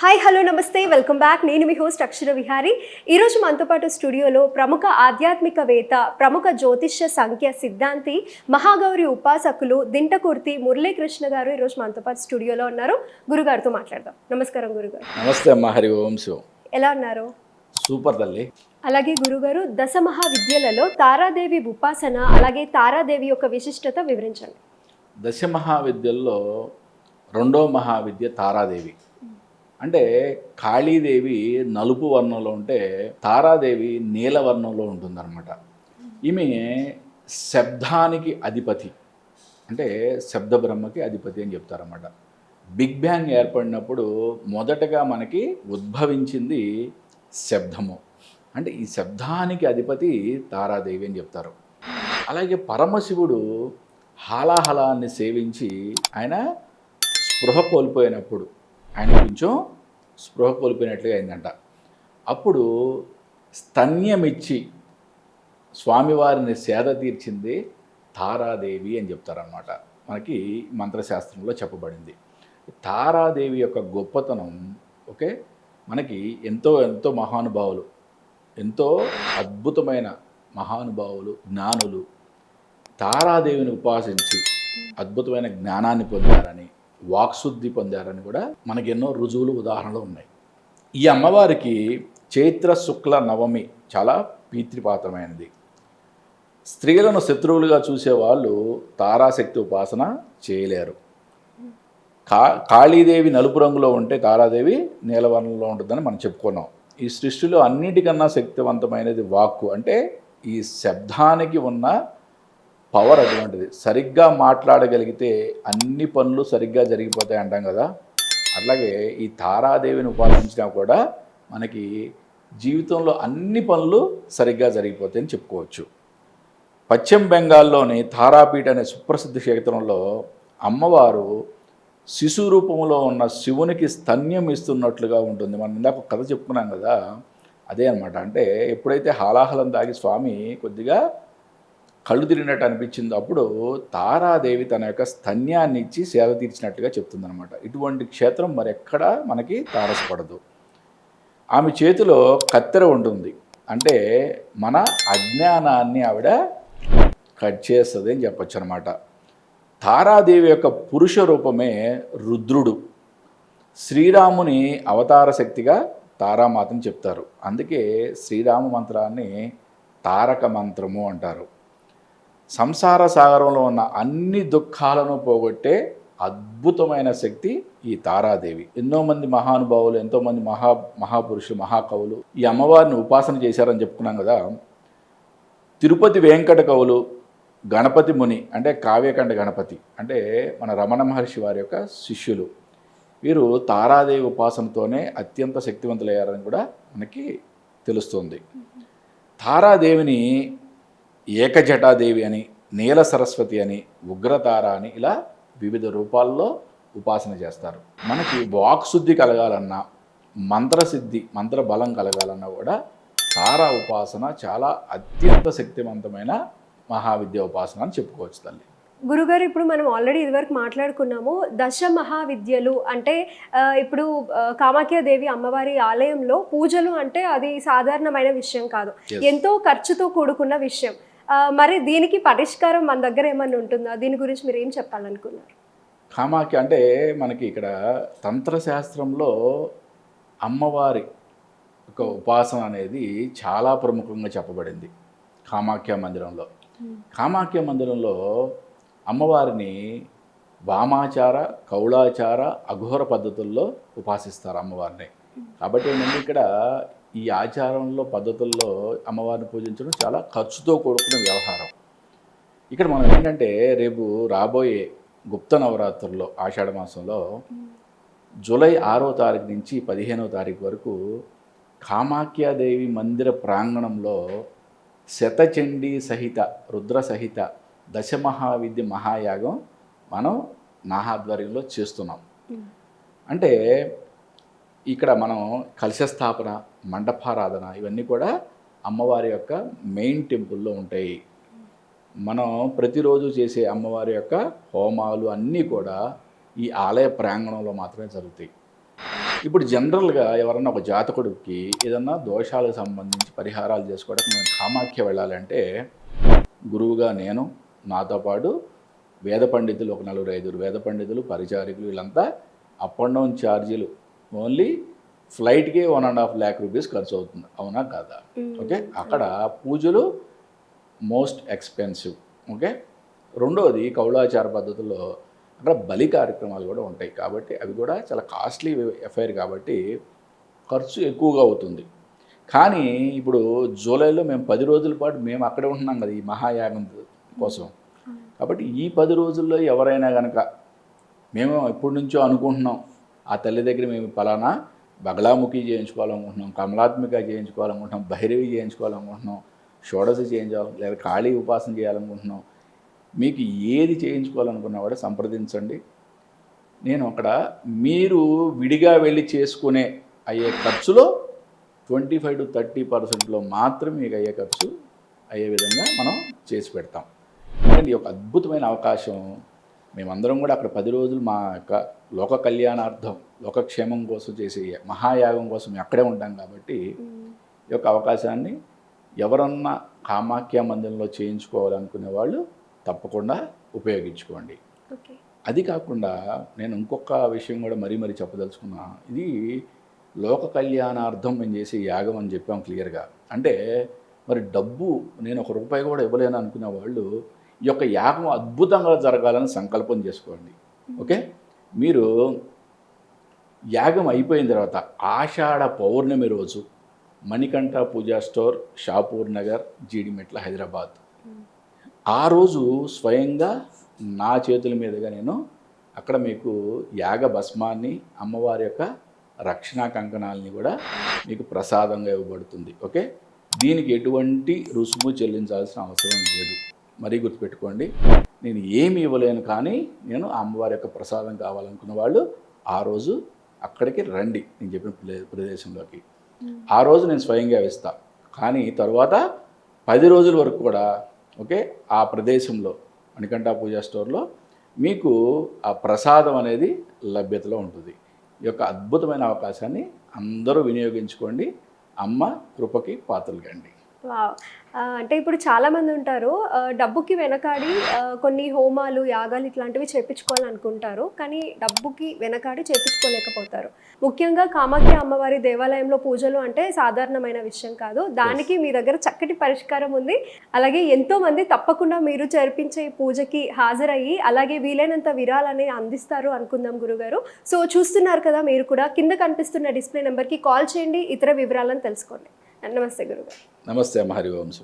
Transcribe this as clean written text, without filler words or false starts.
Hi hello నమస్తే welcome back. నేను మీ host అక్షర విహారీ. ఈరోజు మనతో పాటు స్టూడియోలో ప్రముఖ ఆధ్యాత్మికవేత్త, ప్రముఖ జ్యోతిష్య సంఖ్య సిద్ధాంతి, మహాగౌరి ఉపాసకులు దింటకుర్తి మురళీకృష్ణ గారు ఈరోజు మనతో పాటు స్టూడియోలో ఉన్నారు. గురుగారితో మాట్లాడదాం. నమస్కారం గురుగారు. నమస్తే అమ్మా. హరి ఓం శివం. ఎలా ఉన్నారు? సూపర్ తల్లి. అలాగే గురుగారు, దశ మహావిద్యలలో తారాదేవి ఉపాసన, అలాగే తారాదేవి యొక్క విశిష్టత వివరించండి. దశ మహావిద్యల్లో రెండో మహావిద్య తారాదేవి. అంటే కాళీదేవి నలుపు వర్ణంలో ఉంటే తారాదేవి నీలవర్ణంలో ఉంటుందన్నమాట. ఈమె శబ్దానికి అధిపతి, అంటే శబ్ద బ్రహ్మకి అధిపతి అని చెప్తారన్నమాట. బిగ్ బ్యాంగ్ ఏర్పడినప్పుడు మొదటగా మనకి ఉద్భవించింది శబ్దము. అంటే ఈ శబ్దానికి అధిపతి తారాదేవి అని చెప్తారు. అలాగే పరమశివుడు హాలాహలాన్ని సేవించి ఆయన స్పృహ కోల్పోయినప్పుడు, ఆయన కొంచెం స్పృహ కోల్పోయినట్లుగా అయిందంట. అప్పుడు స్తన్యమిచ్చి స్వామివారిని సేద తీర్చింది తారాదేవి అని చెప్తారన్నమాట. మనకి మంత్రశాస్త్రంలో చెప్పబడింది. తారాదేవి యొక్క గొప్పతనం మనకి ఎంతో ఎంతో మహానుభావులు, ఎంతో అద్భుతమైన మహానుభావులు, జ్ఞానులు తారాదేవిని ఉపాసించి అద్భుతమైన జ్ఞానాన్ని పొందారని, వాక్శుద్ధి పొందారని కూడా మనకి ఎన్నో రుజువులు, ఉదాహరణలు ఉన్నాయి. ఈ అమ్మవారికి చైత్ర శుక్ల నవమి చాలా పీతృపాత్రమైనది. స్త్రీలను శత్రువులుగా చూసేవాళ్ళు తారాశక్తి ఉపాసన చేయలేరు. కాళీదేవి నలుపు రంగులో ఉంటే తారాదేవి నీలవర్ణంలో ఉంటుందని మనం చెప్పుకున్నాం. ఈ సృష్టిలో అన్నిటికన్నా శక్తివంతమైనది వాక్కు. అంటే ఈ శబ్దానికి ఉన్న పవర్ అటువంటిది. సరిగ్గా మాట్లాడగలిగితే అన్ని పనులు సరిగ్గా జరిగిపోతాయి అంటాం కదా. అట్లాగే ఈ తారాదేవిని ఉపాసించినా కూడా మనకి జీవితంలో అన్ని పనులు సరిగ్గా జరిగిపోతాయని చెప్పుకోవచ్చు. పశ్చిమ బెంగాల్లోని తారాపీఠ అనే సుప్రసిద్ధ క్షేత్రంలో అమ్మవారు శిశు రూపంలో ఉన్న శివునికి స్తన్యం ఇస్తున్నట్లుగా ఉంటుంది. మనం ఇందాక ఒక కథ చెప్పుకున్నాం కదా, అదే అనమాట. అంటే ఎప్పుడైతే హాలాహలం తాగి స్వామి కొద్దిగా కళ్ళు తిరిగినట్టు అనిపించింది, అప్పుడు తారాదేవి తన యొక్క స్తన్యాన్ని ఇచ్చి సేద తీర్చినట్టుగా చెప్తుందనమాట. ఇటువంటి క్షేత్రం మరెక్కడా మనకి తారసపడదు. ఆమె చేతిలో కత్తెర ఉంటుంది. అంటే మన అజ్ఞానాన్ని ఆవిడ కట్ చేస్తుంది అని చెప్పచ్చు అనమాట. తారాదేవి యొక్క పురుష రూపమే రుద్రుడు. శ్రీరాముని అవతార శక్తిగా తారామాతని చెప్తారు. అందుకే శ్రీరామ మంత్రాన్ని తారక మంత్రము అంటారు. సంసార సాగరంలో ఉన్న అన్ని దుఃఖాలను పోగొట్టే అద్భుతమైన శక్తి ఈ తారాదేవి. ఎంతోమంది మహానుభావులు, ఎంతోమంది మహాపురుషులు, మహాకవులు ఈ అమ్మవారిని ఉపాసన చేశారని చెప్పుకున్నాం కదా. తిరుపతి వెంకట కవులు, గణపతి ముని అంటే కావ్యకంఠ గణపతి అంటే మన రమణ మహర్షి వారి యొక్క శిష్యులు, వీరు తారాదేవి ఉపాసనతోనే అత్యంత శక్తివంతులయ్యారని కూడా మనకి తెలుస్తుంది. తారాదేవిని ఏకజటాదేవి అని, నీల సరస్వతి అని, ఉగ్రతార అని ఇలా వివిధ రూపాల్లో ఉపాసన చేస్తారు. మనకి వాక్శుద్ధి కలగాలన్నా, మంత్రసిద్ధి, మంత్ర బలం కలగాలన్నా కూడా తారా ఉపాసన చాలా అత్యంత శక్తివంతమైన మహావిద్య ఉపాసన అని చెప్పుకోవచ్చు తల్లి. గురుగారు, ఇప్పుడు మనం ఆల్రెడీ ఇదివరకు మాట్లాడుకున్నాము. దశ మహావిద్యలు అంటే ఇప్పుడు కామాఖ్యాదేవి అమ్మవారి ఆలయంలో పూజలు అంటే అది సాధారణమైన విషయం కాదు, ఎంతో ఖర్చుతో కూడుకున్న విషయం. మరి దీనికి పరిష్కారం మన దగ్గర ఏమన్నా ఉంటుందా? దీని గురించి మీరు ఏం చెప్పాలనుకున్నారు? కామాఖ్య అంటే మనకి ఇక్కడ తంత్రశాస్త్రంలో అమ్మవారి ఒక ఉపాసన అనేది చాలా ప్రముఖంగా చెప్పబడింది కామాఖ్య మందిరంలో. కామాఖ్య మందిరంలో అమ్మవారిని వామాచార, కౌళాచార, అఘోర పద్ధతుల్లో ఉపాసిస్తారు అమ్మవారిని. కాబట్టి ఏంటంటే ఇక్కడ ఈ ఆచారంలో, పద్ధతుల్లో అమ్మవారిని పూజించడం చాలా ఖర్చుతో కూడుకున్న వ్యవహారం. ఇక్కడ మనం ఏంటంటే రేపు రాబోయే గుప్త నవరాత్రుల్లో ఆషాఢ మాసంలో జూలై 6వ తారీఖు నుంచి 15వ తారీఖు వరకు కామాఖ్యాదేవి మందిర ప్రాంగణంలో శతచండీ సహిత, రుద్ర సహిత దశమహావిద్య మహాయాగం మనం నా ఆధ్వర్యంలో చేస్తున్నాం. అంటే ఇక్కడ మనం కలశ స్థాపన, మండపారాధన ఇవన్నీ కూడా అమ్మవారి యొక్క మెయిన్ టెంపుల్లో ఉంటాయి. మనం ప్రతిరోజు చేసే అమ్మవారి యొక్క హోమాలు అన్నీ కూడా ఈ ఆలయ ప్రాంగణంలో మాత్రమే జరుగుతాయి. ఇప్పుడు జనరల్గా ఎవరన్నా ఒక జాతకుడికి ఏదన్నా దోషాలకు సంబంధించి పరిహారాలు చేసుకోవడానికి మేము కామాఖ్య వెళ్ళాలంటే గురువుగా నేను, నాతో పాటు వేద పండితులు ఒక 4-5 వేద పండితులు, పరిచారికులు, వీళ్ళంతా అప్ అండ్ డౌన్ ఛార్జీలు ఓన్లీ ఫ్లైట్కి 1.5 lakh రూపీస్ ఖర్చు అవుతుంది. అవునా కాదా? ఓకే, అక్కడ పూజలు మోస్ట్ ఎక్స్పెన్సివ్. ఓకే, రెండవది కౌలాచార పద్ధతుల్లో అక్కడ బలి కార్యక్రమాలు కూడా ఉంటాయి కాబట్టి అవి కూడా చాలా కాస్ట్లీ ఎఫైర్ కాబట్టి ఖర్చు ఎక్కువగా అవుతుంది. కానీ ఇప్పుడు జూలైలో మేము 10 రోజుల పాటు మేము అక్కడే ఉంటున్నాం కదా ఈ మహాయాగం కోసం. కాబట్టి ఈ 10 రోజుల్లో ఎవరైనా కనుక మేము ఎప్పటి నుంచో అనుకుంటున్నాం ఆ తల్లి దగ్గర మేము పలానా బగలాముఖి చేయించుకోవాలనుకుంటున్నాం, కమలాత్మిక చేయించుకోవాలనుకుంటున్నాం, భైరవి చేయించుకోవాలనుకుంటున్నాం, షోడశి చేయించాలి, లేదా కాళీ ఉపాసన చేయాలనుకుంటున్నాం, మీకు ఏది చేయించుకోవాలనుకున్నా కూడా సంప్రదించండి. నేను అక్కడ మీరు విడిగా వెళ్ళి చేసుకునే అయ్యే ఖర్చులో 25 to 30% మాత్రమే మీకు అయ్యే ఖర్చు అయ్యే విధంగా మనం చేసి పెడతాం. ఎందుకంటే ఈ యొక్క అద్భుతమైన అవకాశం మేమందరం కూడా అక్కడ 10 రోజులు మా యొక్క లోక కళ్యాణార్థం, లోకక్షేమం కోసం చేసే మహాయాగం కోసం మేము అక్కడే ఉంటాం కాబట్టి ఈ యొక్క అవకాశాన్ని ఎవరన్నా కామాఖ్య మందిరంలో చేయించుకోవాలనుకునే వాళ్ళు తప్పకుండా ఉపయోగించుకోండి. అది కాకుండా నేను ఇంకొక విషయం కూడా మరీ చెప్పదలుచుకున్నా. ఇది లోక కళ్యాణార్థం మేము చేసే యాగం అని చెప్పాం క్లియర్గా. అంటే మరి డబ్బు నేను ₹1 కూడా ఇవ్వలేను అనుకునే వాళ్ళు ఈ యొక్క యాగం అద్భుతంగా జరగాలని సంకల్పం చేసుకోండి. ఓకే, మీరు యాగం అయిపోయిన తర్వాత ఆషాఢ పౌర్ణమి రోజు మణికంఠ పూజా స్టోర్, షాపూర్ నగర్, జీడిమెట్ల, హైదరాబాద్. ఆ రోజు స్వయంగా నా చేతుల మీదుగా నేను అక్కడ మీకు యాగ భస్మాన్ని, అమ్మవారి యొక్క రక్షణ కంకణాలని కూడా మీకు ప్రసాదంగా ఇవ్వబడుతుంది. ఓకే, దీనికి ఎటువంటి రుసుము చెల్లించాల్సిన అవసరం లేదు. మరీ గుర్తుపెట్టుకోండి, నేను ఏమి ఇవ్వలేను కానీ నేను అమ్మవారి యొక్క ప్రసాదం కావాలనుకున్న వాళ్ళు ఆ రోజు అక్కడికి రండి, నేను చెప్పిన ప్రదేశంలోకి. ఆ రోజు నేను స్వయంగా ఇస్తాను. కానీ తర్వాత 10 రోజుల వరకు కూడా ఓకే ఆ ప్రదేశంలో మణికంఠ పూజా స్టోర్లో మీకు ఆ ప్రసాదం అనేది లభ్యతలో ఉంటుంది. ఈ యొక్క అద్భుతమైన అవకాశాన్ని అందరూ వినియోగించుకోండి. అమ్మ కృపకి పాత్రలు కండి. వావ్! అంటే ఇప్పుడు చాలామంది ఉంటారు డబ్బుకి వెనకాడి కొన్ని హోమాలు, యాగాలు ఇట్లాంటివి చేపించుకోవాలనుకుంటారు. కానీ డబ్బుకి వెనకాడి చేపించుకోలేకపోతారు. ముఖ్యంగా కామాఖ్య అమ్మవారి దేవాలయంలో పూజలు అంటే సాధారణమైన విషయం కాదు. దానికి మీ దగ్గర చక్కటి పరిష్కారం ఉంది. అలాగే ఎంతోమంది తప్పకుండా మీరు జరిపించే ఈ పూజకి హాజరయ్యి అలాగే వీలైనంత విరాళాన్ని అందిస్తారు అనుకుందాం గురుగారు. సో చూస్తున్నారు కదా, మీరు కూడా కింద కనిపిస్తున్న డిస్ప్లే నెంబర్కి కాల్ చేయండి, ఇతర వివరాలను తెలుసుకోండి. నమస్తే గురుగారు. నమస్తే అమ్మ, హరి వంశు.